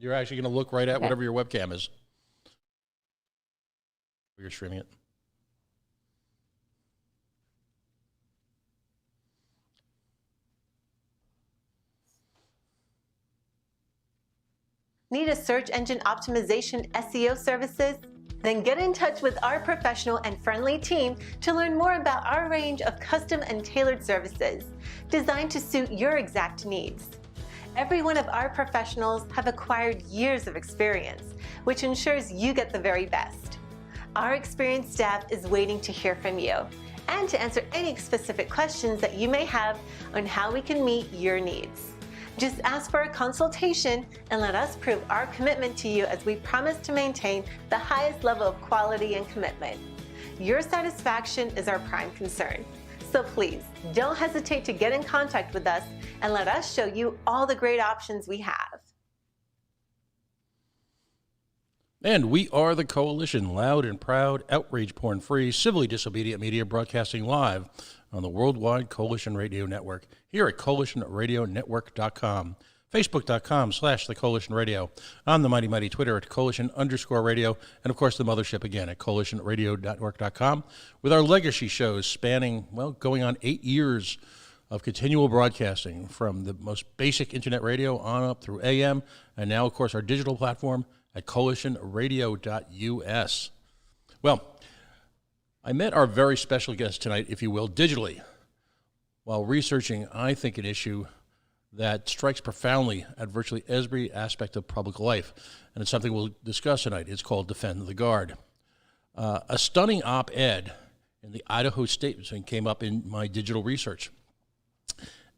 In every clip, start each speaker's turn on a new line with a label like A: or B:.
A: You're actually going to look right at
B: Okay.
A: whatever your webcam is. You're streaming it.
C: Need a search engine optimization SEO services? Then get in touch with our professional and friendly team to learn more about our range of custom and tailored services designed to suit your exact needs. Every one of our professionals have acquired years of experience, which ensures you get the very best. Our experienced staff is waiting to hear from you and to answer any specific questions that you may have on how we can meet your needs. Just ask for a consultation and let us prove our commitment to you as we promise to maintain the highest level of quality and commitment. Your satisfaction is our prime concern. So please, don't hesitate to get in contact with us and let us show you all the great options we have.
A: And we are the Coalition, loud and proud, outrage porn-free, civilly disobedient media broadcasting live on the worldwide Coalition Radio Network here at coalitionradionetwork.com, facebook.com/the Coalition Radio, on the mighty Twitter at Coalition_radio, and of course the mothership again at coalitionradionetwork.com with our legacy shows spanning, well, going on 8 years of continual broadcasting from the most basic internet radio on up through AM, and now, of course, our digital platform at coalitionradio.us. Well, I met our very special guest tonight, if you will, digitally, while researching, I think, an issue that strikes profoundly at virtually every aspect of public life, and it's something we'll discuss tonight. It's called Defend the Guard. A stunning op-ed in the Idaho Statesman came up in my digital research.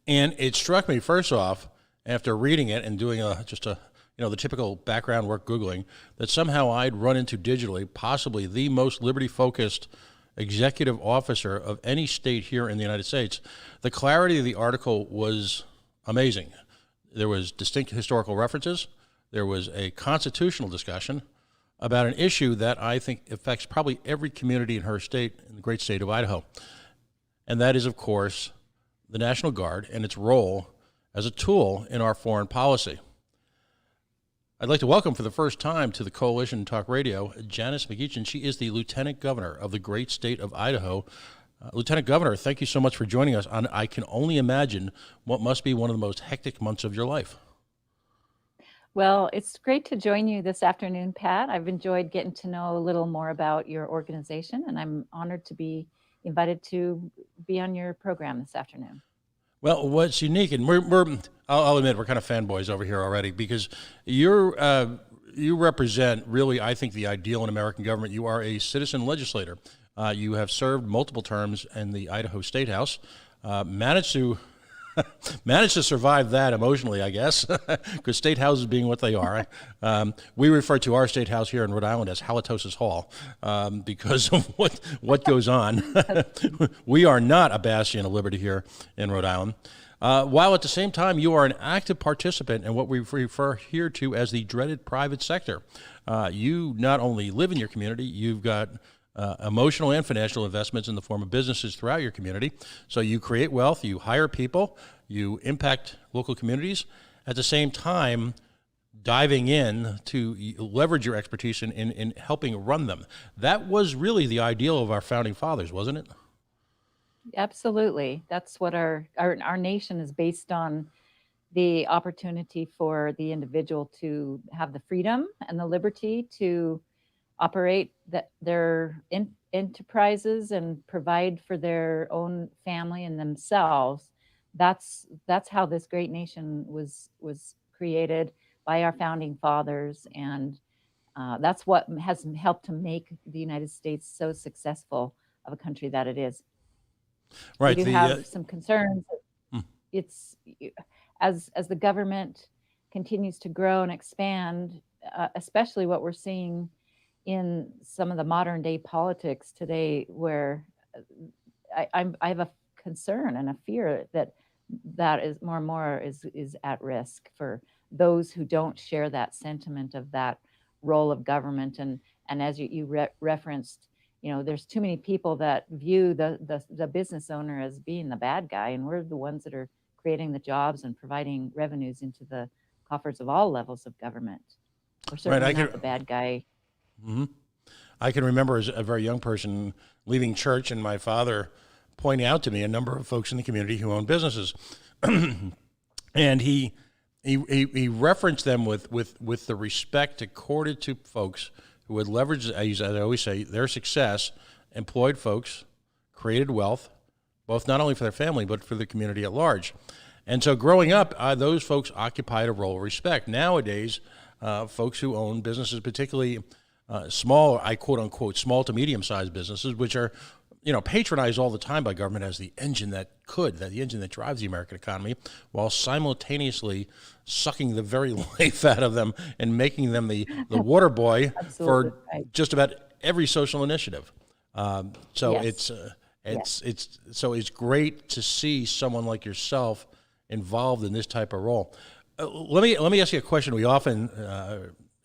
A: And it struck me, first off, after reading it and doing the typical background work Googling, that somehow I'd run into digitally possibly the most liberty-focused executive officer of any state here in the United States. The clarity of the article was amazing. There was distinct historical references. There was a constitutional discussion about an issue that I think affects probably every community in her state, in the great state of Idaho. And that is, of course, the National Guard and its role as a tool in our foreign policy. I'd like to welcome for the first time to the Coalition Talk Radio, Janice McGeachin. She is the Lieutenant Governor of the great state of Idaho. Lieutenant Governor, thank you so much for joining us on, I can only imagine, what must be one of the most hectic months of your life.
B: Well, it's great to join you this afternoon, Pat. I've enjoyed getting to know a little more about your organization, and I'm honored to be invited to be on your program this afternoon.
A: Well, what's unique, and I'll admit, we're kind of fanboys over here already, because you represent really, I think, the ideal in American government. You are a citizen legislator. You have served multiple terms in the Idaho State House, managed to survive that emotionally, I guess, because state houses being what they are. We refer to our state house here in Rhode Island as Halitosis Hall because of what goes on. We are not a bastion of liberty here in Rhode Island. While at the same time, you are an active participant in what we refer here to as the dreaded private sector. You not only live in your community, you've got emotional and financial investments in the form of businesses throughout your community. So you create wealth, you hire people, you impact local communities, at the same time diving in to leverage your expertise in helping run them. That was really the ideal of our founding fathers, wasn't it?
B: Absolutely. That's what our nation is based on, the opportunity for the individual to have the freedom and the liberty to operate their enterprises and provide for their own family and themselves. That's how this great nation was created by our founding fathers, and that's what has helped to make the United States so successful of a country that it is.
A: Right.
B: We do have some concerns. It's as the government continues to grow and expand, especially what we're seeing in some of the modern day politics today, where I have a concern and a fear that is more and more is at risk for those who don't share that sentiment of that role of government. And as you referenced, there's too many people that view the business owner as being the bad guy, and we're the ones that are creating the jobs and providing revenues into the coffers of all levels of government. We're
A: Right.
B: certainly not the bad guy.
A: I can remember as a very young person leaving church and my father pointing out to me a number of folks in the community who own businesses. And he referenced them with the respect accorded to folks who had leveraged, as I always say, their success, employed folks, created wealth, both not only for their family, but for the community at large. And so growing up, those folks occupied a role of respect. Nowadays, folks who own businesses, particularly small, I quote unquote, small to medium sized businesses, which are, patronized all the time by government as the engine that drives the American economy, while simultaneously sucking the very life out of them and making them the water boy for just about every social initiative. So
B: Yes.
A: it's great to see someone like yourself involved in this type of role. Let me ask you a question we often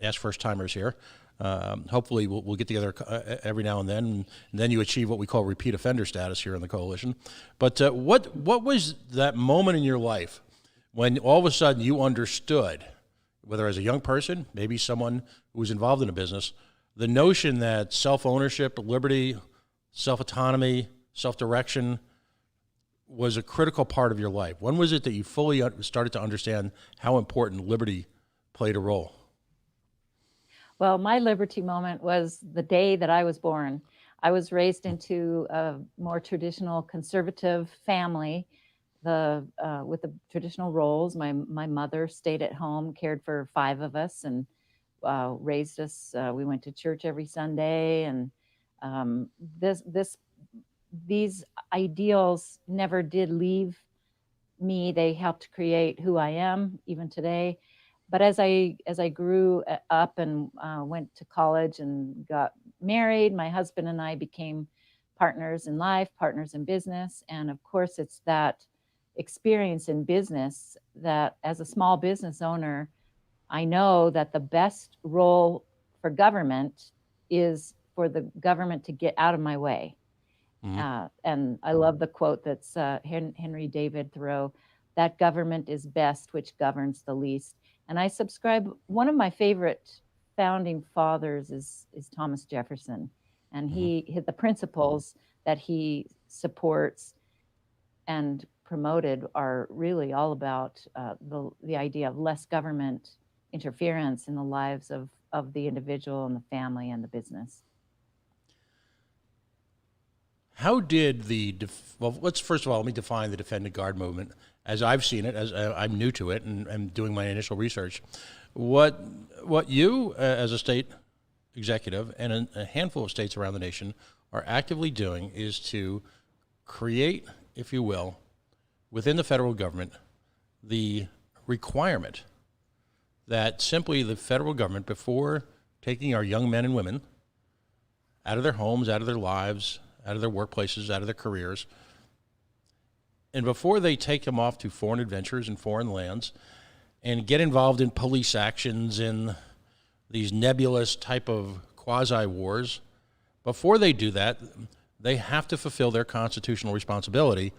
A: ask first timers here. Hopefully we'll get together every now and then you achieve what we call repeat offender status here in the coalition. But what was that moment in your life when all of a sudden you understood, whether as a young person, maybe someone who was involved in a business, the notion that self-ownership, liberty, self-autonomy, self-direction was a critical part of your life? When was it that you fully started to understand how important liberty played a role?
B: Well, my liberty moment was the day that I was born. I was raised into a more traditional conservative family, with the traditional roles. My mother stayed at home, cared for 5 of us, and raised us. We went to church every Sunday, and um, these ideals never did leave me. They helped create who I am even today. But as I grew up and went to college and got married, my husband and I became partners in life, partners in business. And of course, it's that experience in business that as a small business owner, I know that the best role for government is for the government to get out of my way. And I love the quote that's Henry David Thoreau, that government is best which governs the least. And I subscribe, one of my favorite founding fathers is Thomas Jefferson. And the principles that he supports and promoted are really all about the idea of less government interference in the lives of the individual and the family and the business.
A: How did first of all, let me define the Defend and Guard movement as I've seen it, as I'm new to it and I'm doing my initial research. What you, as a state executive and a handful of states around the nation are actively doing is to create, if you will, within the federal government, the requirement that simply the federal government, before taking our young men and women out of their homes, out of their lives, out of their workplaces, out of their careers, and before they take them off to foreign adventures in foreign lands and get involved in police actions in these nebulous type of quasi-wars, before they do that, they have to fulfill their constitutional responsibility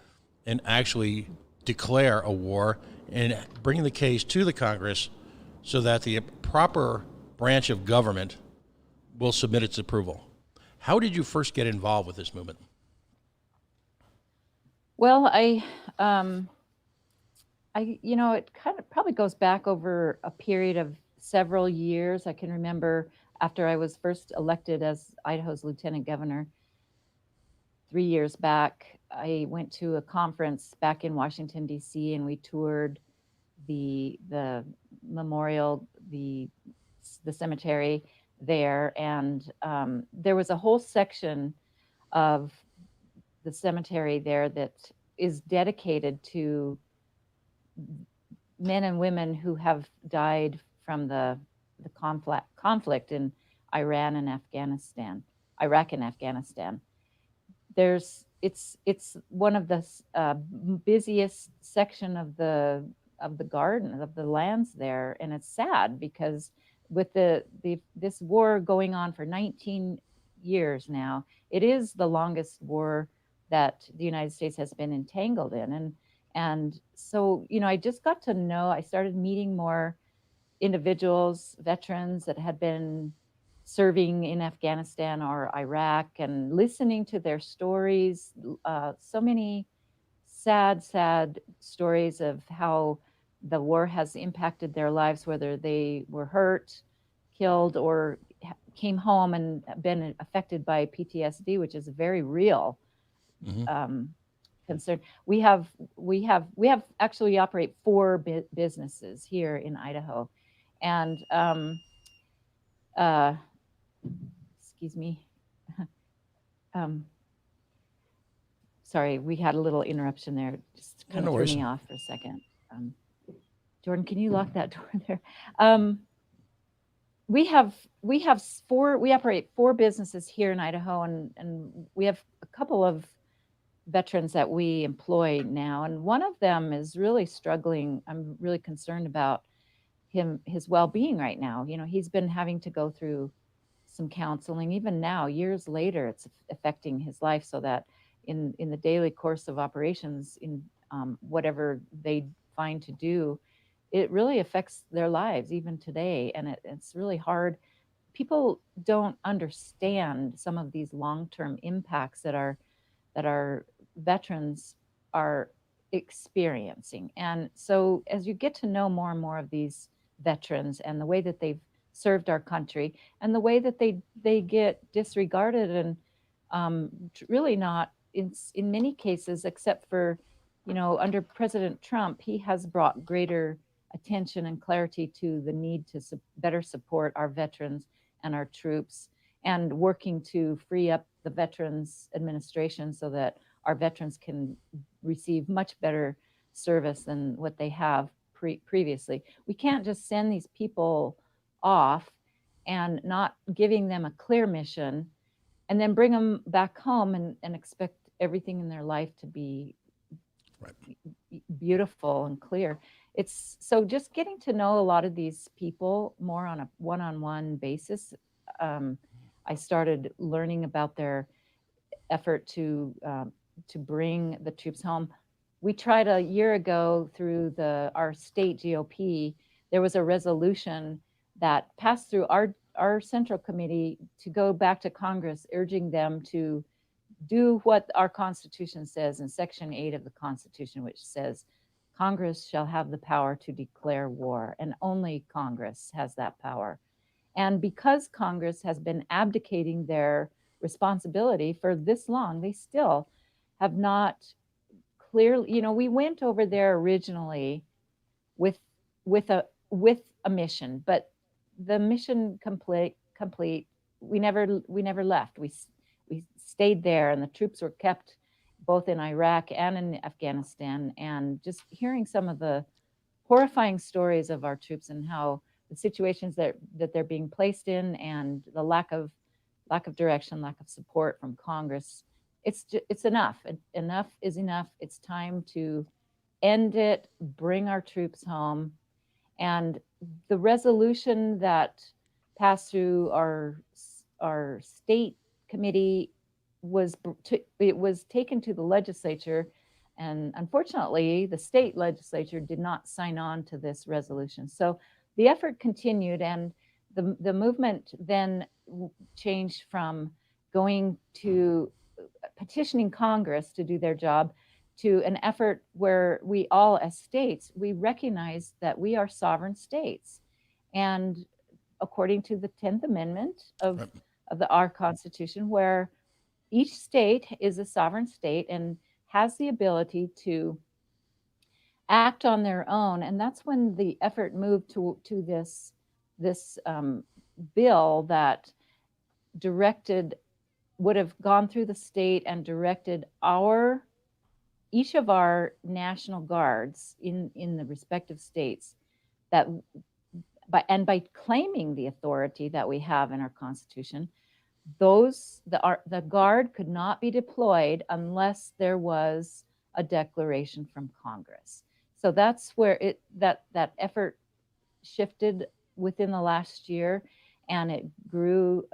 A: and actually declare a war and bring the case to the Congress so that the proper branch of government will submit its approval. How did you first get involved with this movement?
B: Well, it kind of probably goes back over a period of several years. I can remember after I was first elected as Idaho's lieutenant governor 3 years back, I went to a conference back in Washington, D.C., and we toured the memorial, the cemetery there. And there was a whole section of the cemetery there that is dedicated to men and women who have died from the conflict in Iraq and Afghanistan. It's one of the busiest section of the garden of the lands there, and it's sad because with this war going on for 19 years now, it is the longest war that the United States has been entangled in. And so, I just got to know, I started meeting more individuals, veterans that had been serving in Afghanistan or Iraq, and listening to their stories. So many sad stories of how the war has impacted their lives, whether they were hurt, killed, or came home and been affected by PTSD, which is a very real concern. We operate 4 businesses here in Idaho, and excuse me. Sorry, we had a little interruption there. Just kind of threw me off for a second. Jordan, can you lock that door there? We operate 4 businesses here in Idaho, and we have a couple of veterans that we employ now, and one of them is really struggling. I'm really concerned about his well-being right now. You know, he's been having to go through some counseling. Even now, years later, it's affecting his life, so that in the daily course of operations, in whatever they find to do, it really affects their lives even today. And it's really hard. People don't understand some of these long-term impacts that our veterans are experiencing. And so as you get to know more and more of these veterans and the way that they've served our country and the way that they get disregarded and really not in many cases, except for, you know, under President Trump, he has brought greater attention and clarity to the need to better support our veterans and our troops, and working to free up the Veterans Administration so that our veterans can receive much better service than what they have previously. We can't just send these people off and not giving them a clear mission and then bring them back home and expect everything in their life to be beautiful and clear. It's so just getting to know a lot of these people more on a one-on-one basis. I started learning about their effort to bring the troops home. We tried a year ago through our state GOP. There was a resolution that passed through our central committee to go back to Congress, urging them to do what our Constitution says in Section 8 of the Constitution, which says Congress shall have the power to declare war, and only Congress has that power. And because Congress has been abdicating their responsibility for this long, they still have not clearly, you know, we went over there originally with a mission, but the mission complete, we never left. We stayed there, and the troops were kept both in Iraq and in Afghanistan. And just hearing some of the horrifying stories of our troops and how the situations that they're being placed in, and the lack of direction, lack of support from Congress, it's enough. Enough is enough. It's time to end it, bring our troops home. And the resolution that passed through our state committee was taken to the legislature, and unfortunately the state legislature did not sign on to this resolution. So the effort continued, and the movement then changed from going to petitioning Congress to do their job to an effort where we all, as states, we recognize that we are sovereign states. And according to the 10th Amendment of our Constitution, where each state is a sovereign state and has the ability to act on their own. And that's when the effort moved to this bill that would have gone through the state and directed each of our national guards in the respective states that by claiming the authority that we have in our Constitution, the guard could not be deployed unless there was a declaration from Congress. So that's where that effort shifted within the last year, and it grew.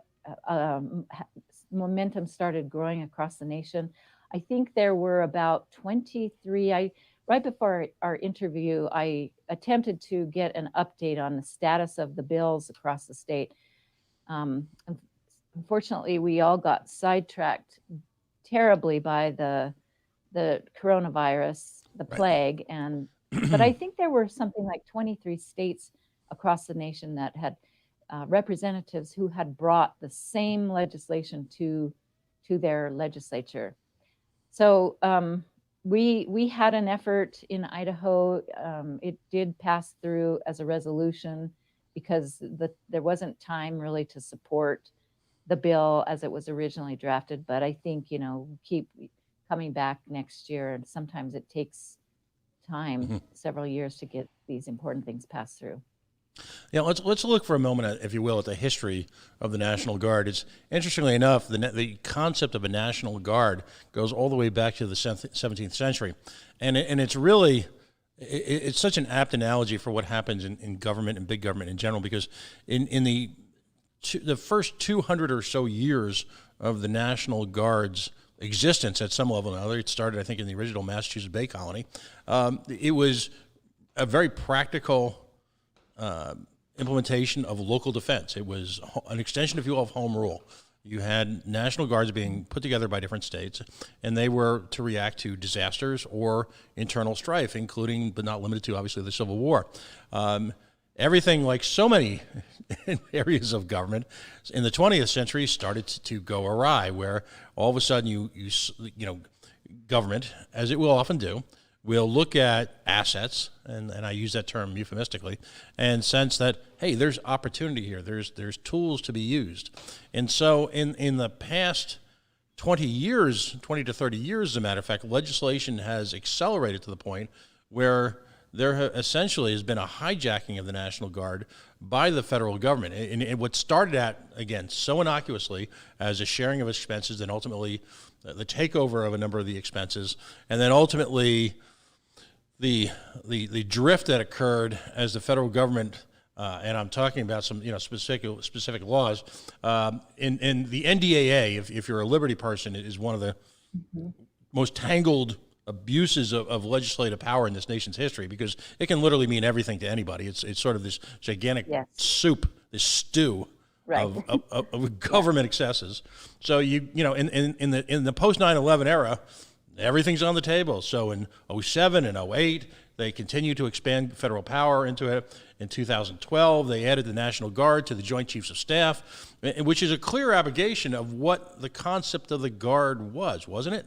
B: Momentum started growing across the nation. I think there were about 23. right before our interview, I attempted to get an update on the status of the bills across the state. Unfortunately, we all got sidetracked terribly by the coronavirus, the plague, and but I think there were something like 23 states across the nation that had representatives who had brought the same legislation to their legislature. So we had an effort in Idaho. It did pass through as a resolution because there wasn't time really to support the bill as it was originally drafted. But I think, keep coming back next year, and sometimes it takes time, several years, to get these important things passed through.
A: Yeah, let's look for a moment, if you will, at the history of the National Guard. It's interestingly enough, the concept of a National Guard goes all the way back to the 17th century, and it's really it's such an apt analogy for what happens in government and big government in general, because in the first 200 or so years of the National Guard's existence at some level or another, it started, I think, in the original Massachusetts Bay Colony. It was a very practical implementation of local defense. It was an extension, if you will, of home rule. You had National Guards being put together by different states, and they were to react to disasters or internal strife, including, but not limited to, obviously, the Civil War. Everything, like so many areas of government in the 20th century, started to go awry, where all of a sudden you government, as it will often do, will look at assets, and I use that term euphemistically, and sense that, hey, there's opportunity here. There's tools to be used. And so in the past 20 to 30 years, as a matter of fact, legislation has accelerated to the point where there essentially has been a hijacking of the National Guard by the federal government. And what started at, again, so innocuously as a sharing of expenses, then ultimately the takeover of a number of the expenses, and then ultimately the drift that occurred as the federal government, and I'm talking about some specific laws, in the NDAA, if you're a Liberty person, it is one of the most tangled abuses of legislative power in this nation's history, because it can literally mean everything to anybody. It's sort of this gigantic soup, this stew of government excesses. So in the post 9/11 era, everything's on the table. So in 07 and 08, they continued to expand federal power into it. In 2012, they added the National Guard to the Joint Chiefs of Staff, which is a clear abrogation of what the concept of the Guard was, wasn't it?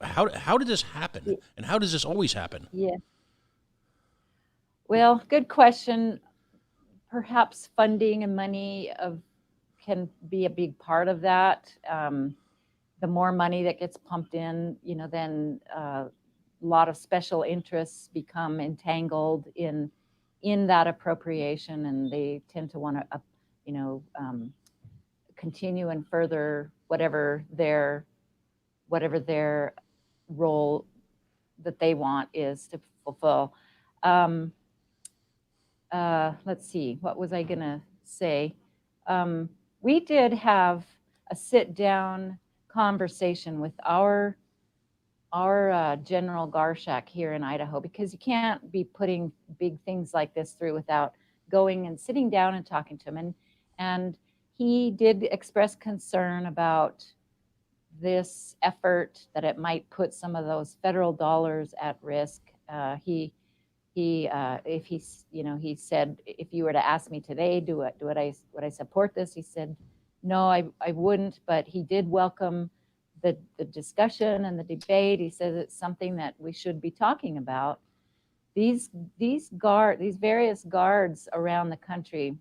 A: How did this happen, and how does this always happen?
B: Yeah. Well, good question. Perhaps funding and money can be a big part of that. The more money that gets pumped in, then a lot of special interests become entangled in that appropriation, and they tend to want to, continue and further whatever their role that they want is to fulfill. Let's see, what was I going to say? We did have a sit-down conversation with our General Garshak here in Idaho, because you can't be putting big things like this through without going and sitting down and talking to him. And he did express concern about this effort, that it might put some of those federal dollars at risk. He said, if you were to ask me today, would I support this? He said, no, I wouldn't, but he did welcome the discussion and the debate. He says it's something that we should be talking about. These various guards around the country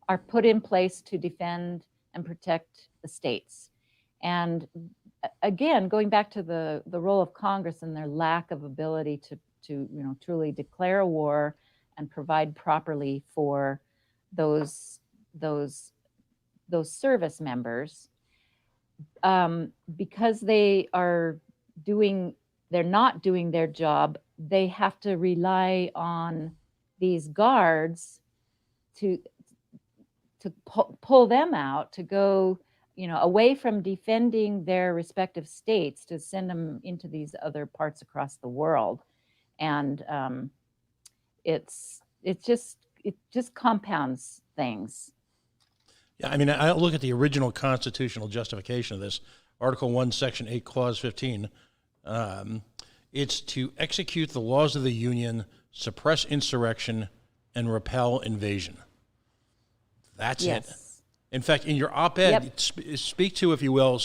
B: are put in place to defend and protect the states. And again, going back to the role of Congress and their lack of ability to truly declare a war and provide properly for those service members, because they're not doing their job, they have to rely on these guards to pull them out to go away from defending their respective states to send them into these other parts across the world. And it just compounds things.
A: Yeah, I mean, I look at the original constitutional justification of this, Article 1, Section 8, Clause 15. It's to execute the laws of the Union, suppress insurrection, and repel invasion. That's it. In fact, in your op-ed, speak to, if you will,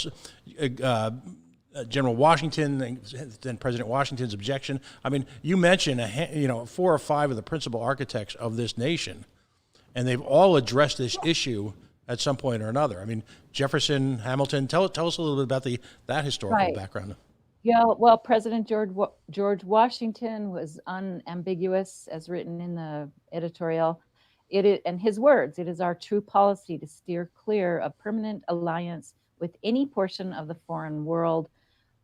A: General Washington, then President Washington's objection. I mean, you mentioned 4 or 5 of the principal architects of this nation, and they've all addressed this issue at some point or another. I mean, Jefferson, Hamilton. Tell us a little bit about that historical background.
B: Yeah, well, President George Washington was unambiguous, as written in the editorial. And his words, "It is our true policy to steer clear of permanent alliance with any portion of the foreign world."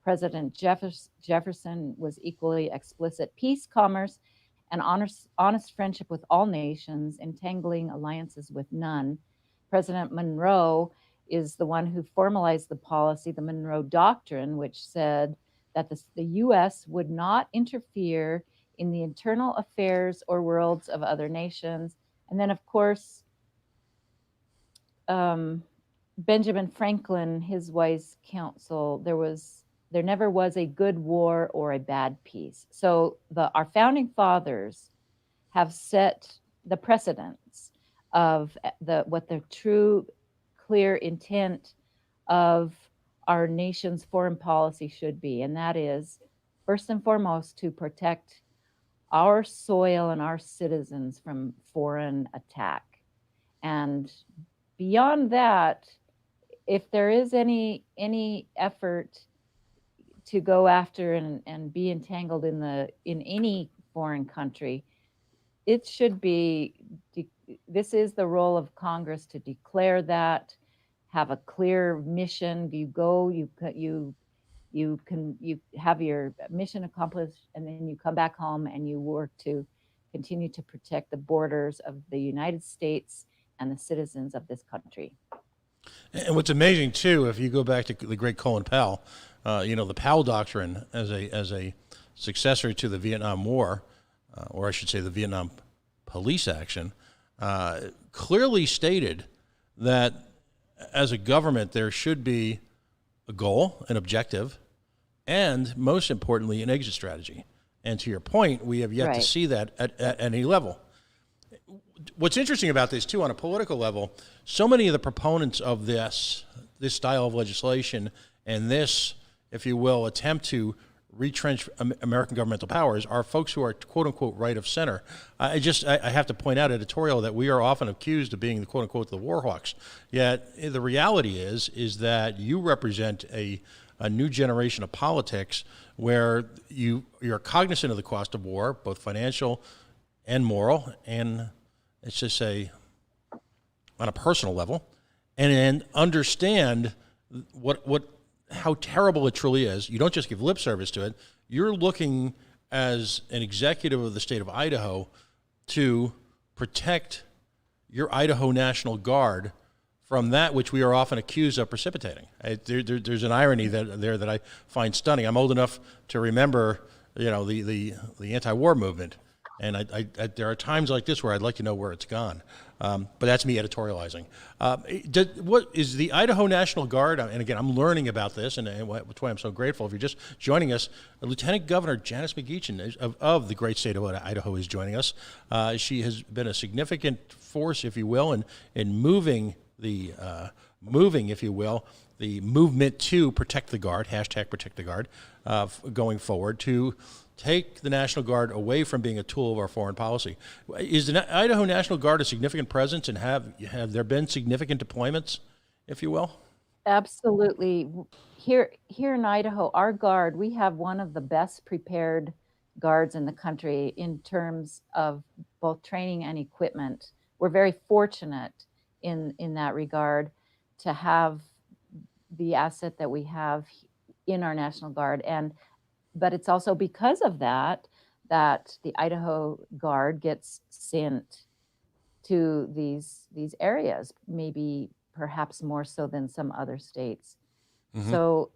B: President Jefferson was equally explicit: "Peace, commerce, and honest friendship with all nations, entangling alliances with none." President Monroe is the one who formalized the policy, the Monroe Doctrine, which said that the U.S. would not interfere in the internal affairs or worlds of other nations. And then, of course, Benjamin Franklin, his wise counsel, there never was a good war or a bad peace. So our founding fathers have set the precedents of what the true, clear intent of our nation's foreign policy should be. And that is, first and foremost, to protect our soil and our citizens from foreign attack. And beyond that, if there is any effort to go after and be entangled in any foreign country, it should be, this is the role of Congress to declare that, have a clear mission. You go, you have your mission accomplished, and then you come back home and you work to continue to protect the borders of the United States and the citizens of this country.
A: And what's amazing too, if you go back to the great Colin Powell, the Powell Doctrine as a successor to the Vietnam War, or I should say the Vietnam Police Action, clearly stated that as a government there should be a goal, an objective, and most importantly, an exit strategy. And to your point, we have yet to see that at any level. What's interesting about this too, on a political level, so many of the proponents of this style of legislation and this, if you will, attempt to retrench American governmental powers are folks who are quote unquote right of center. I have to point out editorial that we are often accused of being the quote unquote the war hawks. Yet the reality is that you represent a new generation of politics where you're cognizant of the cost of war, both financial and moral, and let's just say on a personal level, and understand how terrible it truly is. You don't just give lip service to it. You're looking as an executive of the state of Idaho to protect your Idaho National Guard from that which we are often accused of precipitating. There's an irony that I find stunning. I'm old enough to remember, the anti-war movement, and there are times like this where I'd like to know where it's gone. But that's me editorializing. What is the Idaho National Guard? And again, I'm learning about this, and that's why I'm so grateful. If you're just joining us, Lieutenant Governor Janice McGeachin of the great state of Idaho is joining us. She has been a significant force, if you will, in moving if you will, the movement to protect the Guard, hashtag protect the Guard, going forward, to take the National Guard away from being a tool of our foreign policy. Is the Idaho National Guard a significant presence, and have there been significant deployments, if you will?
B: Absolutely. Here in Idaho, our Guard, we have one of the best prepared guards in the country in terms of both training and equipment. We're very fortunate in that regard to have the asset that we have in our National Guard. But it's also because of that the Idaho Guard gets sent to these areas, maybe perhaps more so than some other states.
A: Mhm.
B: So,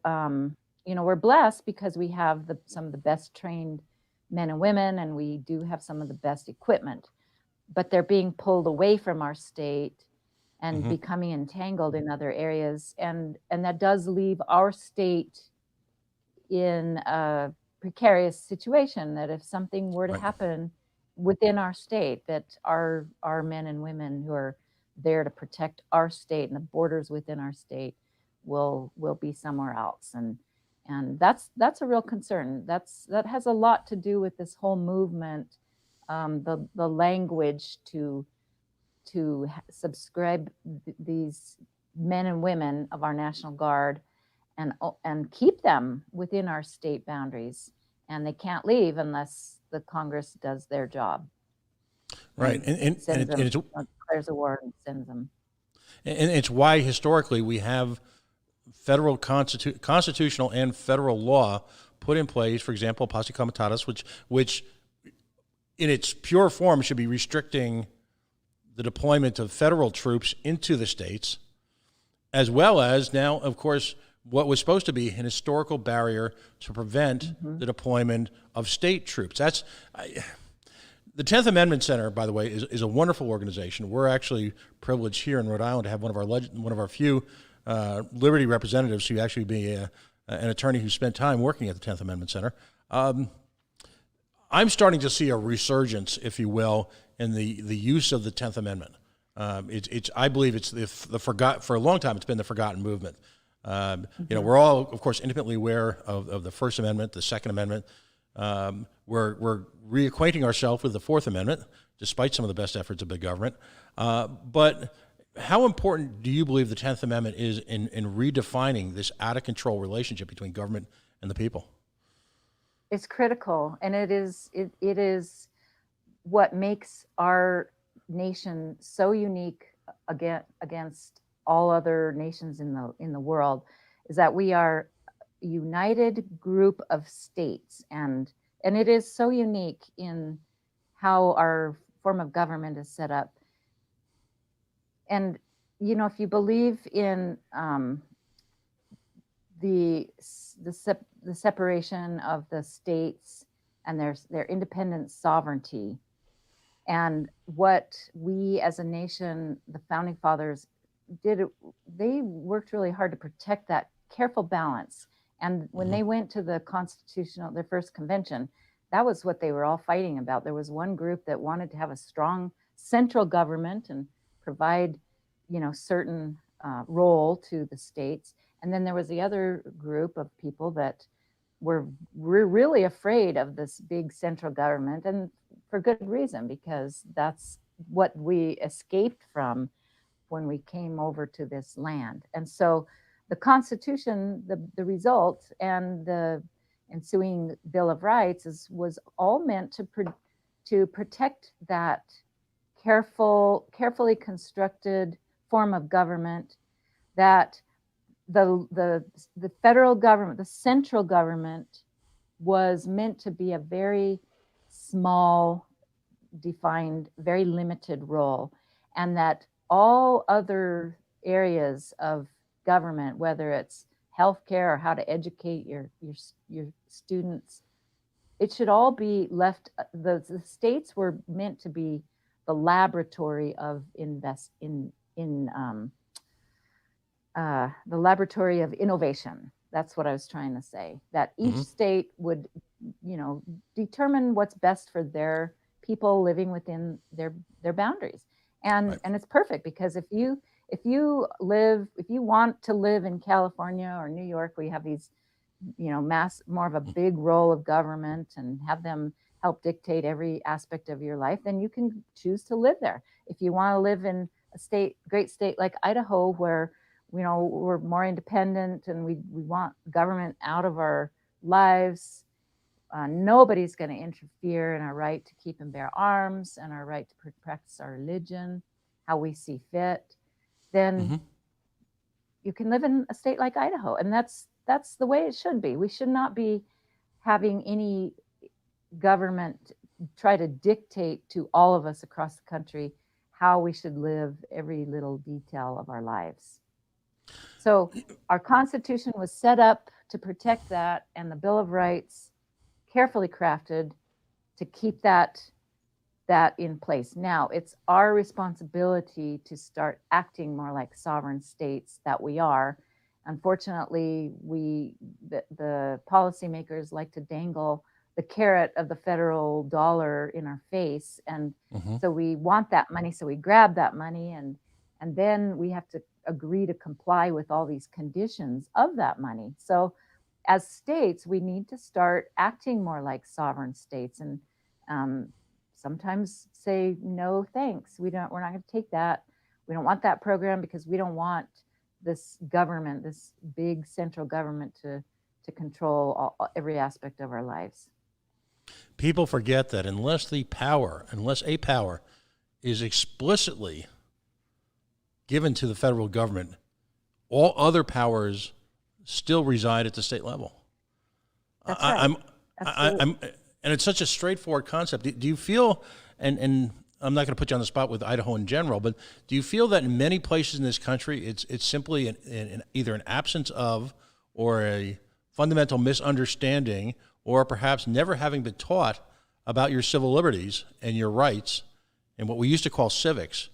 B: we're blessed because we have some of the best trained men and women, and we do have some of the best equipment, but they're being pulled away from our state and
A: Mhm.
B: becoming entangled in other areas. And that does leave our state in a precarious situation, that if something were to
A: Right.
B: happen within our state, that our men and women who are there to protect our state and the borders within our state will be somewhere else. And that's a real concern. That has a lot to do with this whole movement, the language to subscribe these men and women of our National Guard and keep them within our state boundaries. And they can't leave unless the Congress does their job
A: Right.
B: and
A: And
B: sends them,
A: it's
B: declares a war and sends them.
A: and it's why historically we have federal constitutional and federal law put in place. For example, posse comitatus, which in its pure form should be restricting the deployment of federal troops into the states, as well as now, of course, what was supposed to be an historical barrier to prevent the deployment of state troops. The 10th Amendment Center, by the way, is a wonderful organization. We're actually privileged here in Rhode Island to have one of our few Liberty representatives who actually be an attorney who spent time working at the 10th Amendment Center. I'm starting to see a resurgence, if you will, in the use of the 10th Amendment. I believe it's for a long time it's been the forgotten movement. We're all, of course, intimately aware of the First Amendment, the Second Amendment. We're reacquainting ourselves with the Fourth Amendment, despite some of the best efforts of big government. But how important do you believe the 10th Amendment is in redefining this out-of-control relationship between government and the people?
B: It's critical, and it is what makes our nation so unique against all other nations in the world, is that we are a united group of states, and it is so unique in how our form of government is set up. And if you believe in the separation of the states and their independent sovereignty, and what we as a nation, the founding fathers did, they worked really hard to protect that careful balance. And when they went to their first convention, that was what they were all fighting about. There was one group that wanted to have a strong central government and provide, certain role to the states. And then there was the other group of people that were really afraid of this big central government, and for good reason, because that's what we escaped from when we came over to this land. And so the Constitution, the result, and the ensuing Bill of Rights was all meant to protect that carefully constructed form of government, that the federal government, the central government, was meant to be a very small, defined, very limited role, and that all other areas of government, whether it's healthcare or how to educate your students, it should all be left. The states were meant to be the laboratory of the laboratory of innovation. That's what I was trying to say. That each state would, determine what's best for their people living within their more and it's perfect, because if you want to live in California or New York, where you have these, more of a big role of government and have them help dictate every aspect of your life, then you can choose to live there. If you want to live in a great state like Idaho, where we're more independent and we want government out of our lives, nobody's going to interfere in our right to keep and bear arms and our right to practice our religion how we see fit, then you can live in a state like Idaho. And that's the way it should be. We should not be having any government try to dictate to all of us across the country how we should live every little detail of our lives. So our Constitution was set up to protect that, and the Bill of Rights carefully crafted to keep that in place. Now it's our responsibility to start acting more like sovereign states that we are. Unfortunately, the policymakers like to dangle the carrot of the federal dollar in our face, and so we want that money, so we grab that money, and then we have to agree to comply with all these conditions of that money. So as states, we need to start acting more like sovereign states, and sometimes say, no thanks, we're not going to take that, we don't want that program, because we don't want this government, this big central government, to control every aspect of our lives.
A: People forget that unless a power is explicitly given to the federal government, all other powers still reside at the state level.
B: That's right.
A: And it's such a straightforward concept. Do you feel, and I'm not going to put you on the spot with Idaho in general, but do you feel that in many places in this country, it's simply either an absence of, or a fundamental misunderstanding, or perhaps never having been taught about your civil liberties and your rights and what we used to call civics?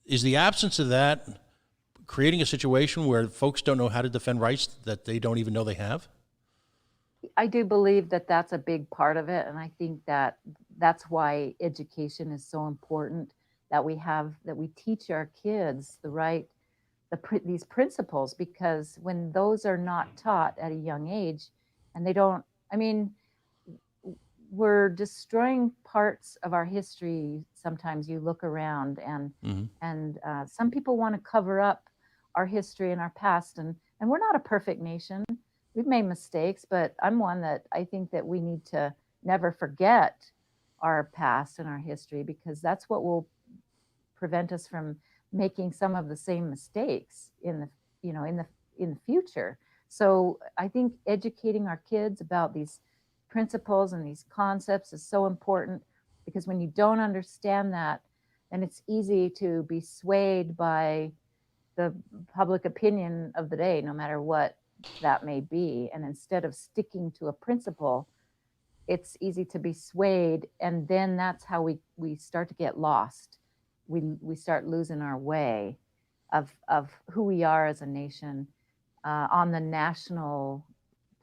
A: Is the absence of that creating a situation where folks don't know how to defend rights that they don't even know they have?
B: I do believe that that's a big part of it, and I think that that's why education is so important, that we teach our kids these principles, because when those are not taught at a young age, and we're destroying parts of our history. Sometimes you look around, and some people want to cover up our history and our past, and we're not a perfect nation. We've made mistakes, but I'm one that I think that we need to never forget our past and our history, because that's what will prevent us from making some of the same mistakes in the future. So I think educating our kids about these principles and these concepts is so important, because when you don't understand that, then it's easy to be swayed by the public opinion of the day, no matter what that may be. And instead of sticking to a principle, it's easy to be swayed, and then that's how we start to get lost. We start losing our way of who we are as a nation. On the national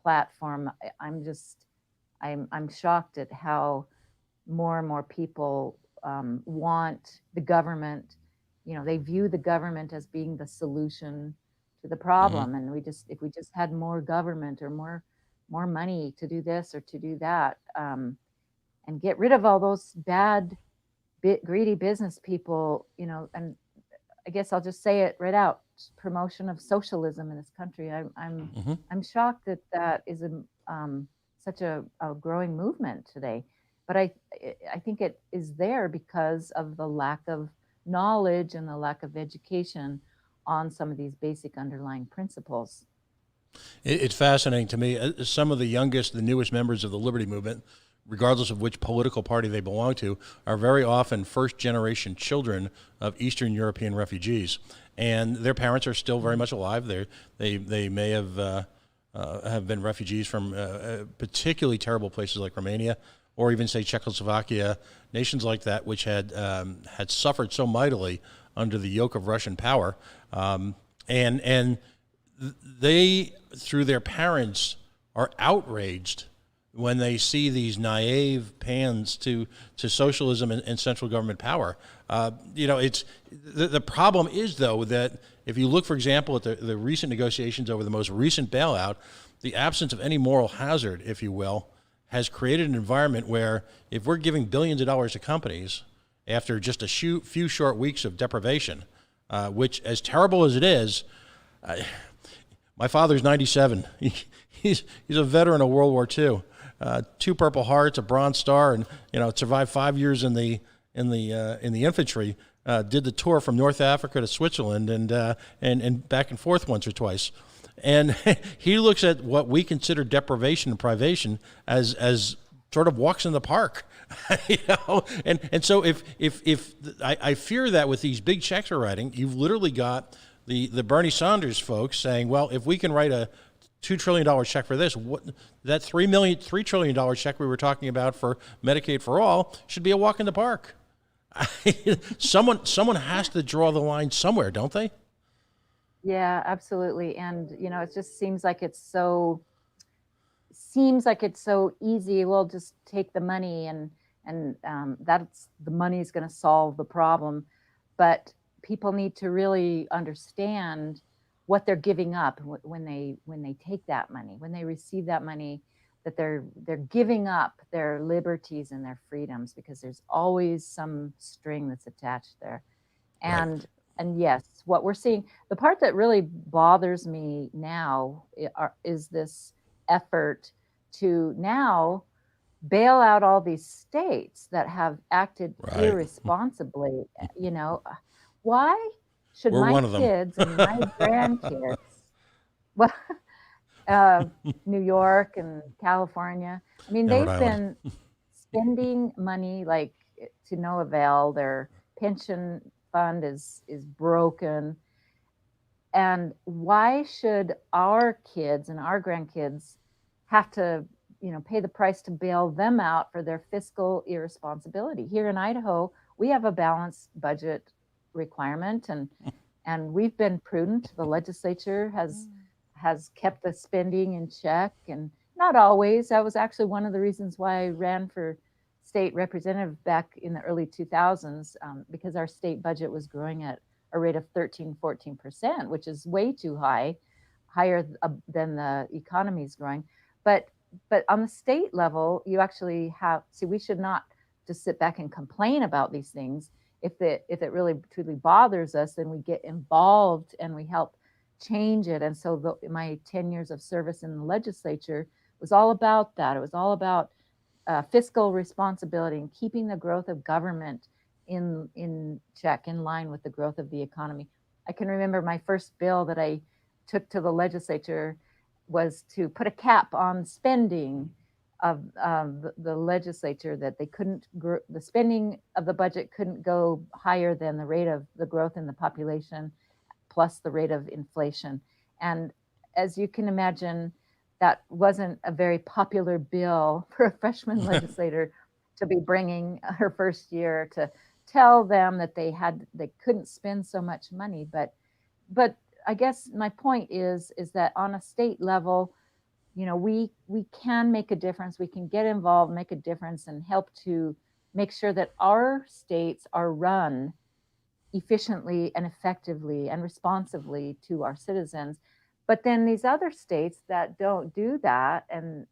B: platform, I'm shocked at how more and more people want the government. They view the government as being the solution to the problem, and if we just had more government, or more money to do this or to do that, and get rid of all those bad, greedy business people, and I guess I'll just say it right out: promotion of socialism in this country. I'm shocked that is such a growing movement today, but I think it is there because of the lack of knowledge and the lack of education on some of these basic underlying principles.
A: It's fascinating to me. Some of the newest members of the Liberty Movement, regardless of which political party they belong to, are very often first-generation children of Eastern European refugees, and their parents are still very much alive. They may have been refugees from particularly terrible places like Romania, or even say Czechoslovakia, nations like that, which had suffered so mightily under the yoke of Russian power, and they, through their parents, are outraged when they see these naive pans to socialism and central government power. It's the problem is, though, that if you look, for example, at the recent negotiations over the most recent bailout, the absence of any moral hazard, if you will, has created an environment where if we're giving billions of dollars to companies after just a few short weeks of deprivation, which, as terrible as it is, my father's 97. He's a veteran of World War II. 2 Purple Hearts, a Bronze Star, and survived 5 years in the infantry. Did the tour from North Africa to Switzerland and back and forth once or twice. And he looks at what we consider deprivation and privation as sort of walks in the park, And so if I fear that with these big checks we're writing, you've literally got the Bernie Sanders folks saying, well, if we can write a $2 trillion check for this, that $3 trillion check we were talking about for Medicaid for all should be a walk in the park. Someone has to draw the line somewhere, don't they?
B: Yeah, absolutely. And, it just seems like it's so easy. We'll just take the money and that's the money is going to solve the problem. But people need to really understand what they're giving up when they take that money, when they receive that money, that they're giving up their liberties and their freedoms, because there's always some string that's attached there. And right. And yes, what we're seeing, the part that really bothers me now is this effort to now bail out all these states that have acted
A: right.
B: irresponsibly. Why should my kids and my grandkids, New York and California, I mean, they've been spending money like to no avail. Their pension fund is broken. And why should our kids and our grandkids have to, pay the price to bail them out for their fiscal irresponsibility? Here in Idaho, we have a balanced budget requirement, and we've been prudent. The legislature has kept the spending in check, and not always. That was actually one of the reasons why I ran for state representative back in the early 2000s, because our state budget was growing at a rate of 13-14%, which is way too high, higher than the economy is growing. But on the state level, you actually we should not just sit back and complain about these things. If it really truly bothers us, then we get involved and we help change it. And so my 10 years of service in the legislature was all about that. It was all about fiscal responsibility and keeping the growth of government in check, in line with the growth of the economy. I can remember my first bill that I took to the legislature was to put a cap on spending of the legislature, that they couldn't, the spending of the budget couldn't go higher than the rate of the growth in the population plus the rate of inflation. And as you can imagine, that wasn't a very popular bill for a freshman legislator to be bringing her first year, to tell them that they couldn't spend so much money. But I guess my point is that on a state level, we can make a difference. We can get involved, make a difference, and help to make sure that our states are run efficiently and effectively and responsively to our citizens. But then these other states that don't do that, and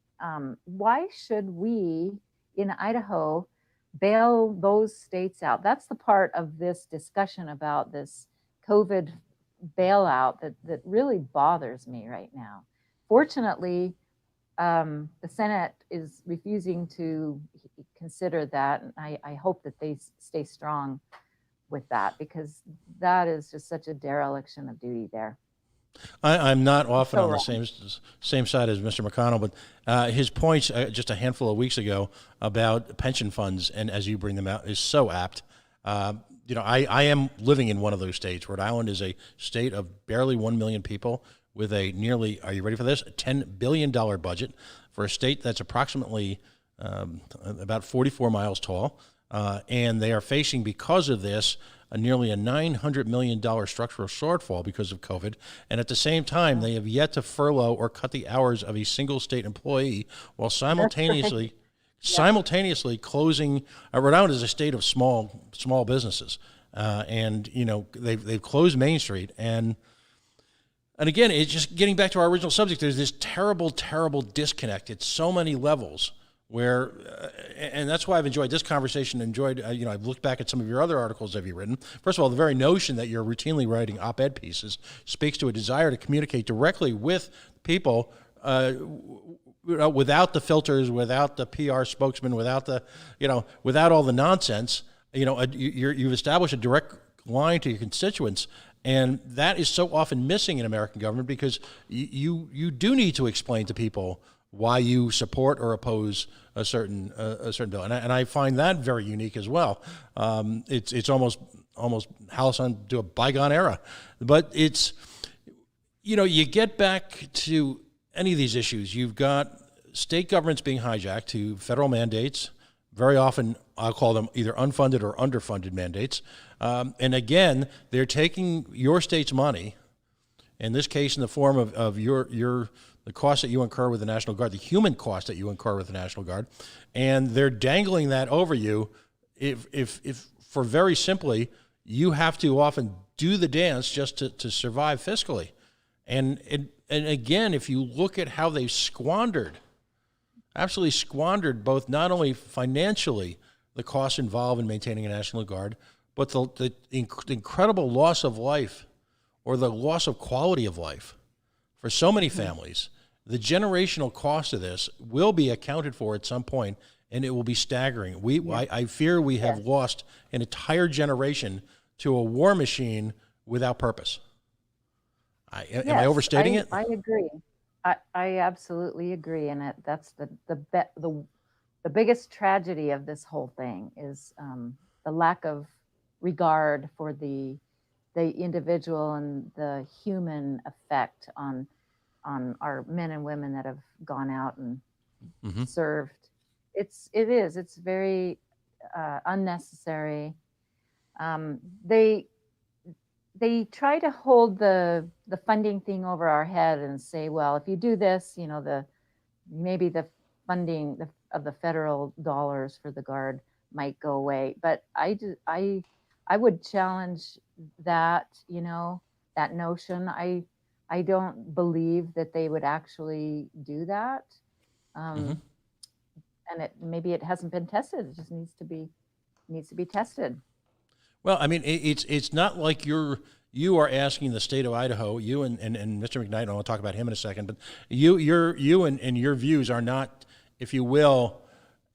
B: why should we in Idaho bail those states out? That's the part of this discussion about this COVID bailout that really bothers me right now. Fortunately, the Senate is refusing to consider that, and I hope that they stay strong with that, because that is just such a dereliction of duty there.
A: I'm not often on the same side as Mr. McConnell, but his points just a handful of weeks ago about pension funds, and as you bring them out, is so apt. I am living in one of those states. Rhode Island is a state of barely 1 million people with a nearly, are you ready for this, $10 billion budget for a state that's approximately about 44 miles tall. And they are facing, because of this, nearly a $900 million structural shortfall because of COVID. And at the same time, they have yet to furlough or cut the hours of a single state employee, while simultaneously closing. Rhode Island is a state of small businesses, and they've closed Main Street. And again, it's just getting back to our original subject. There's this terrible disconnect at so many levels. Where, and that's why I've enjoyed this conversation, I've looked back at some of your other articles that you've written. First of all, the very notion that you're routinely writing op-ed pieces speaks to a desire to communicate directly with people without the filters, without the PR spokesman, without all the nonsense. You've established a direct line to your constituents. And that is so often missing in American government, because you do need to explain to people why you support or oppose a certain bill, and I find that very unique as well. It's almost house onto a bygone era, but it's, you get back to any of these issues. You've got state governments being hijacked to federal mandates. Very often, I'll call them either unfunded or underfunded mandates. And again, they're taking your state's money, in this case, in the form of the cost that you incur with the National Guard, the human cost that you incur with the National Guard, and they're dangling that over you. If for very simply, you have to often do the dance just to survive fiscally. And again, if you look at how they absolutely squandered both not only financially the costs involved in maintaining a National Guard, but the incredible loss of life or the loss of quality of life for so many families. The generational cost of this will be accounted for at some point, and it will be staggering. I fear we have lost an entire generation to a war machine without purpose. Am I overstating it?
B: I agree. I absolutely agree, and that's the biggest tragedy of this whole thing is the lack of regard for the individual and the human effect on our men and women that have gone out and served. It's very unnecessary. They try to hold the funding thing over our head and say, well, if you do this, maybe the funding of the federal dollars for the Guard might go away. But I would challenge that, that notion. I don't believe that they would actually do that. And maybe it hasn't been tested. It just needs to be tested.
A: Well, I mean, it's not like you are asking the state of Idaho, you and Mr. McKnight, and I'll talk about him in a second, but you and your views are not, if you will,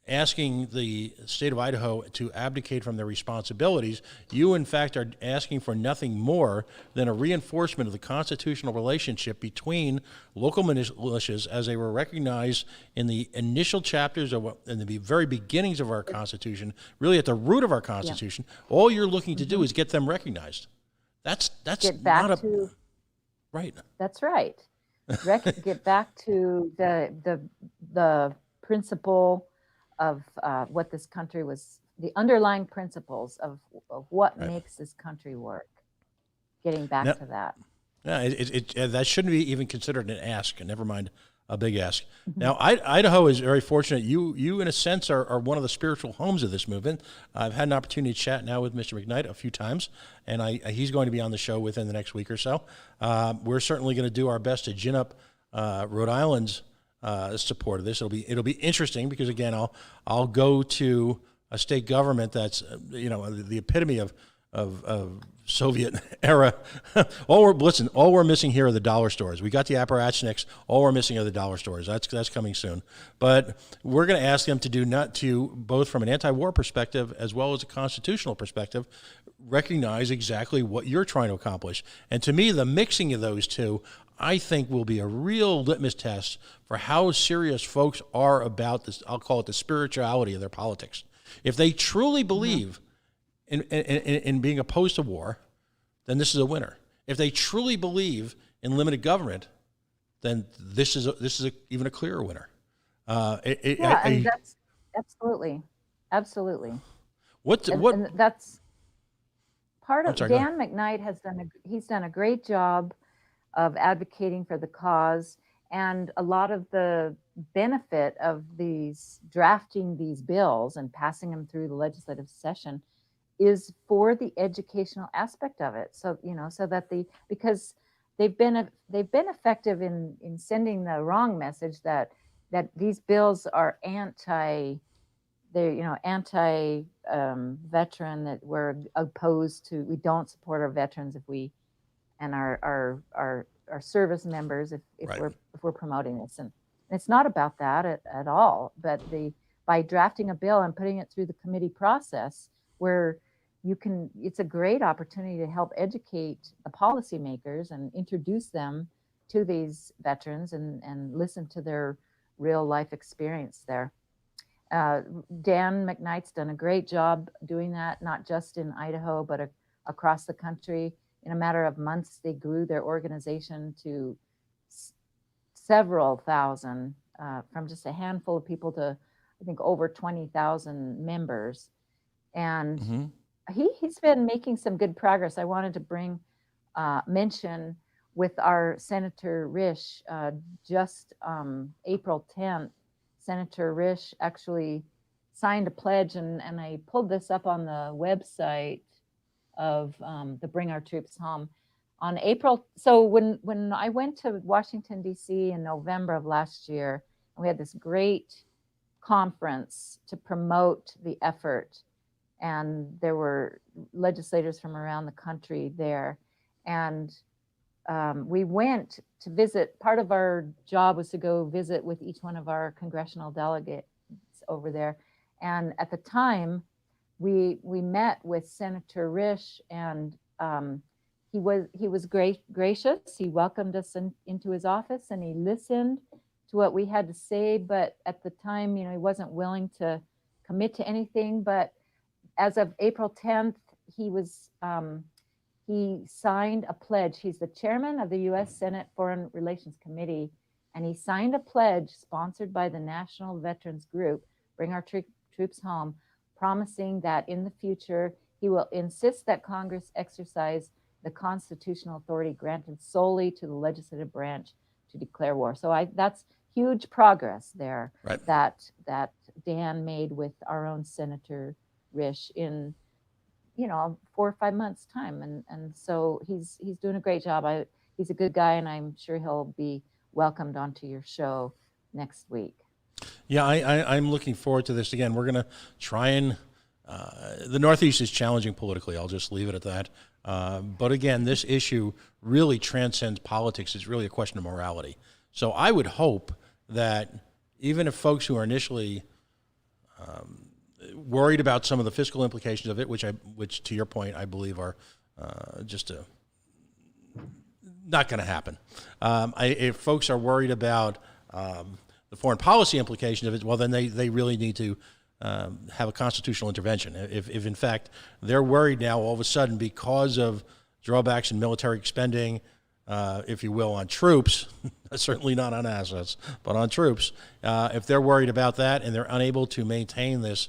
A: asking the state of Idaho to abdicate from their responsibilities. You, in fact, are asking for nothing more than a reinforcement of the constitutional relationship between local militias as they were recognized in the initial chapters in the very beginnings of our Constitution, really at the root of our Constitution. Yeah. All you're looking to do is get them recognized. That's
B: get back
A: not
B: to
A: right.
B: That's right. Get back to the principle of what this country was, the underlying principles of what makes this country work. Getting back to that.
A: Yeah, that shouldn't be even considered an ask, and never mind a big ask. Now, Idaho is very fortunate. You in a sense, are one of the spiritual homes of this movement. I've had an opportunity to chat now with Mr. McKnight a few times, and he's going to be on the show within the next week or so. We're certainly going to do our best to gin up Rhode Island's support of this. It'll be interesting because, again, I'll go to a state government that's the epitome of Soviet era. All we're missing here are the dollar stores. We got the apparatchiks. All we're missing are the dollar stores. That's coming soon. But we're going to ask them to both from an anti-war perspective as well as a constitutional perspective, recognize exactly what you're trying to accomplish. And to me, the mixing of those two, I think, will be a real litmus test for how serious folks are about this. I'll call it the spirituality of their politics. If they truly believe in being opposed to war, then this is a winner. If they truly believe in limited government, then this is even a clearer winner.
B: And that's absolutely. And that's part of Dan McKnight he's done a great job of advocating for the cause, and a lot of the benefit of drafting these bills and passing them through the legislative session is for the educational aspect of it. So, so that because they've been effective in sending the wrong message that these bills are anti veteran, that we're opposed to, we don't support our veterans and our service members if we're promoting this. And it's not about that at all, but by drafting a bill and putting it through the committee process where it's a great opportunity to help educate the policymakers and introduce them to these veterans and listen to their real life experience there. Dan McKnight's done a great job doing that, not just in Idaho, but across the country. In a matter of months, they grew their organization to several thousand, from just a handful of people to, I think, over 20,000 members. And he's been making some good progress. I wanted to mention with our Senator Risch, just April 10th, Senator Risch actually signed a pledge, and I pulled this up on the website of the Bring Our Troops Home on April. So when I went to Washington, D.C. in November of last year, and we had this great conference to promote the effort, and there were legislators from around the country there, and we went to visit. Part of our job was to go visit with each one of our congressional delegates over there. And at the time, we met with Senator Risch, and he was gracious. He welcomed us into his office, and he listened to what we had to say. But at the time, he wasn't willing to commit to anything. But as of April 10th, he signed a pledge. He's the chairman of the U.S. Senate Foreign Relations Committee, and he signed a pledge sponsored by the National Veterans Group, Bring Our Troops Home, promising that in the future, he will insist that Congress exercise the constitutional authority granted solely to the legislative branch to declare war. So that's huge progress there,
A: right,
B: that Dan made with our own Senator Risch in 4 or 5 months time, and so he's doing a great job. He's a good guy, and I'm sure he'll be welcomed onto your show next week.
A: Yeah, I'm looking forward to this. Again, we're going to try and the Northeast is challenging politically. I'll just leave it at that. But again, this issue really transcends politics. It's really a question of morality. So I would hope that even if folks who are initially worried about some of the fiscal implications of it, which to your point, I believe are not going to happen. If folks are worried about the foreign policy implications of it, well, then they really need to have a constitutional intervention. If in fact they're worried now all of a sudden because of drawbacks in military spending, if you will, on troops, certainly not on assets, but on troops, if they're worried about that and they're unable to maintain this,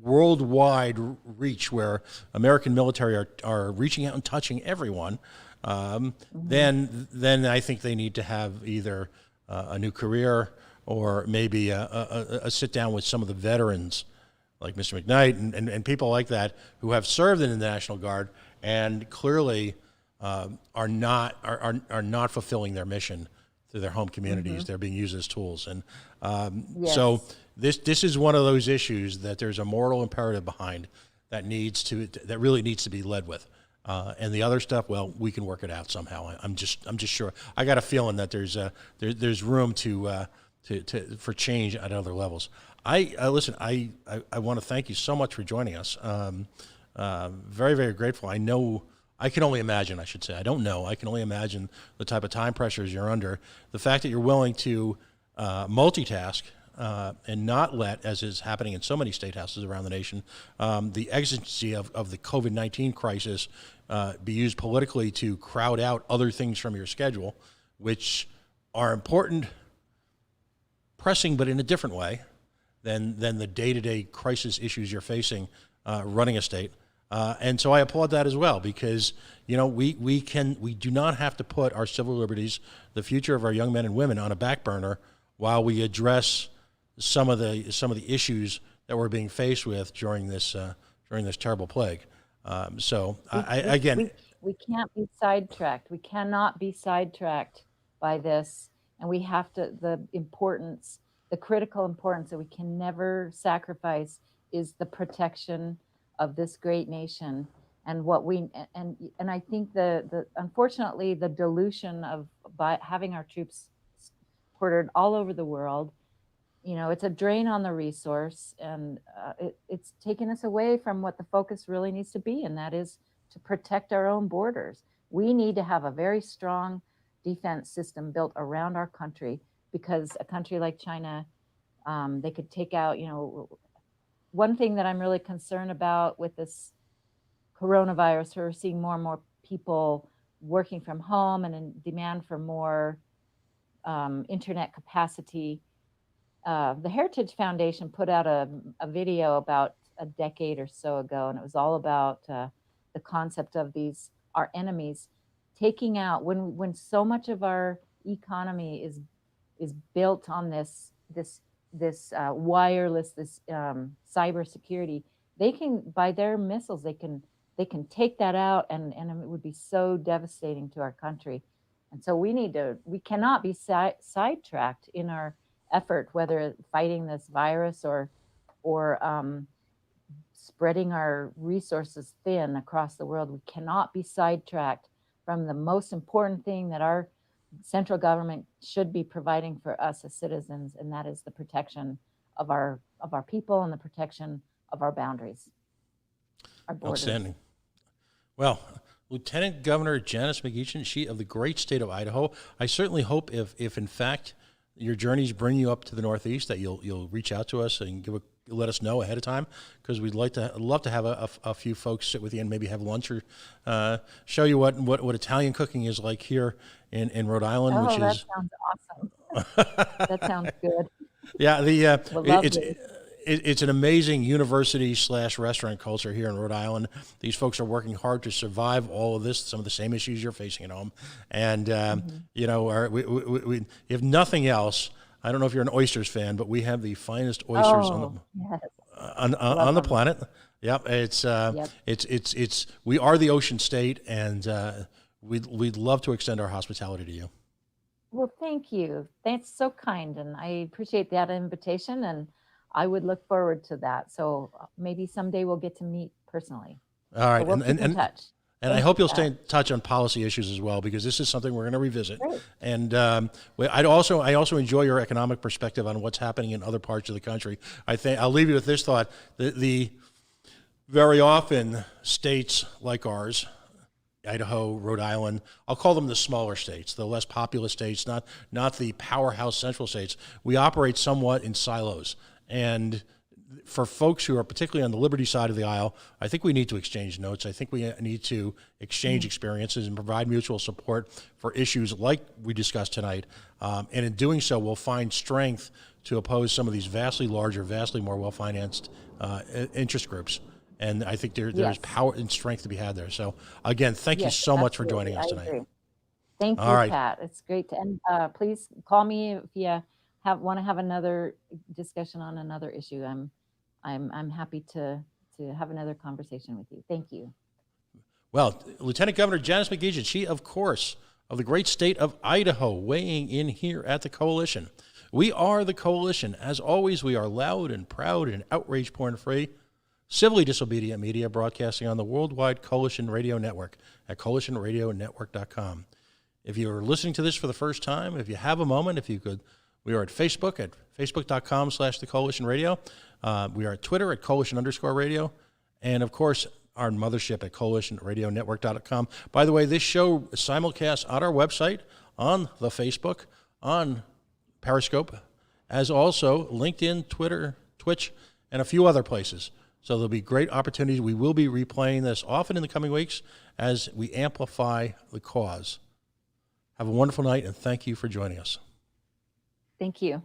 A: worldwide reach where American military are reaching out and touching everyone, then I think they need to have either a new career or maybe a sit down with some of the veterans like Mr. McKnight and people like that who have served in the National Guard and clearly are not fulfilling their mission through their home communities. They're being used as tools, and
B: Yes.
A: so this is one of those issues that there's a moral imperative behind that really needs to be led with. And the other stuff, well, we can work it out somehow. I'm just sure. I got a feeling that there's room for change at other levels. Listen. I want to thank you so much for joining us. Very, very grateful. I know. I can only imagine. I should say. I don't know. I can only imagine the type of time pressures you're under. The fact that you're willing to multitask. And not let, as is happening in so many state houses around the nation, the exigency of the COVID-19 crisis be used politically to crowd out other things from your schedule, which are important, pressing, but in a different way than the day-to-day crisis issues you're facing running a state. And so I applaud that as well, because we do not have to put our civil liberties, the future of our young men and women, on a back burner while we address some of the issues that we're being faced with during this terrible plague.
B: We can't be sidetracked. We cannot be sidetracked by this, and we have to. The critical importance that we can never sacrifice is the protection of this great nation. And I think the unfortunately the dilution by having our troops quartered all over the world. It's a drain on the resource, and it's taken us away from what the focus really needs to be, and that is to protect our own borders. We need to have a very strong defense system built around our country because a country like China, they could take out, one thing that I'm really concerned about with this coronavirus, we're seeing more and more people working from home and in demand for more internet capacity. The Heritage Foundation put out a video about a decade or so ago, and it was all about the concept of our enemies taking out, when so much of our economy is built on this wireless, this cyber security. They can, by their missiles, they can take that out, and it would be so devastating to our country. And so we cannot be sidetracked in our effort, whether fighting this virus or spreading our resources thin across the world. We cannot be sidetracked from the most important thing that our central government should be providing for us as citizens, and that is the protection of our people and the protection of our boundaries, our borders.
A: Outstanding. Well, Lieutenant Governor Janice McGeachin, she of the great state of Idaho. I certainly hope if in fact your journeys bring you up to the Northeast, that you'll reach out to us and let us know ahead of time, because we'd love to have a few folks sit with you and maybe have lunch or show you what Italian cooking is like here in Rhode Island, which
B: that
A: is
B: sounds awesome. That sounds good.
A: Yeah,
B: Lovely.
A: it's an amazing university / restaurant culture here in Rhode Island. These folks are working hard to survive all of this, some of the same issues you're facing at home. And, we if nothing else, I don't know if you're an oysters fan, but we have the finest oysters on the planet. Yep. It's we are the ocean state, and we'd love to extend our hospitality to you.
B: Well, thank you. That's so kind, and I appreciate that invitation, and I would look forward to that. So maybe someday we'll get to meet personally.
A: All right,
B: so we'll keep in touch.
A: And I hope you'll stay in touch on policy issues as well, because this is something we're going to revisit.
B: Great.
A: And I also enjoy your economic perspective on what's happening in other parts of the country. I think I'll leave you with this thought: the very often states like ours, Idaho, Rhode Island, I'll call them the smaller states, the less populous states, not the powerhouse central states. We operate somewhat in silos. And for folks who are particularly on the Liberty side of the aisle, I think we need to exchange notes. I think we need to exchange experiences and provide mutual support for issues like we discussed tonight. And in doing so, we'll find strength to oppose some of these vastly larger, vastly more well-financed interest groups. And I think there's power and strength to be had there. So, again, thank you so much for joining us tonight.
B: Agree. Thank you, Pat. It's great to end. Please call me if you want to have another discussion on another issue. I'm happy to have another conversation with you. Thank you.
A: Well, Lieutenant Governor Janice McGeachin, she, of course, of the great state of Idaho, weighing in here at the Coalition. We are the Coalition. As always, we are loud and proud and outrage porn free, civilly disobedient media broadcasting on the worldwide Coalition Radio Network at coalitionradionetwork.com. If you're listening to this for the first time, if you have a moment, if you could, we are at Facebook at facebook.com/the Coalition Radio. We are at Twitter at Coalition_radio. And, of course, our mothership at coalitionradionetwork.com. By the way, this show simulcasts on our website, on the Facebook, on Periscope, as also LinkedIn, Twitter, Twitch, and a few other places. So there'll be great opportunities. We will be replaying this often in the coming weeks as we amplify the cause. Have a wonderful night, and thank you for joining us.
B: Thank you.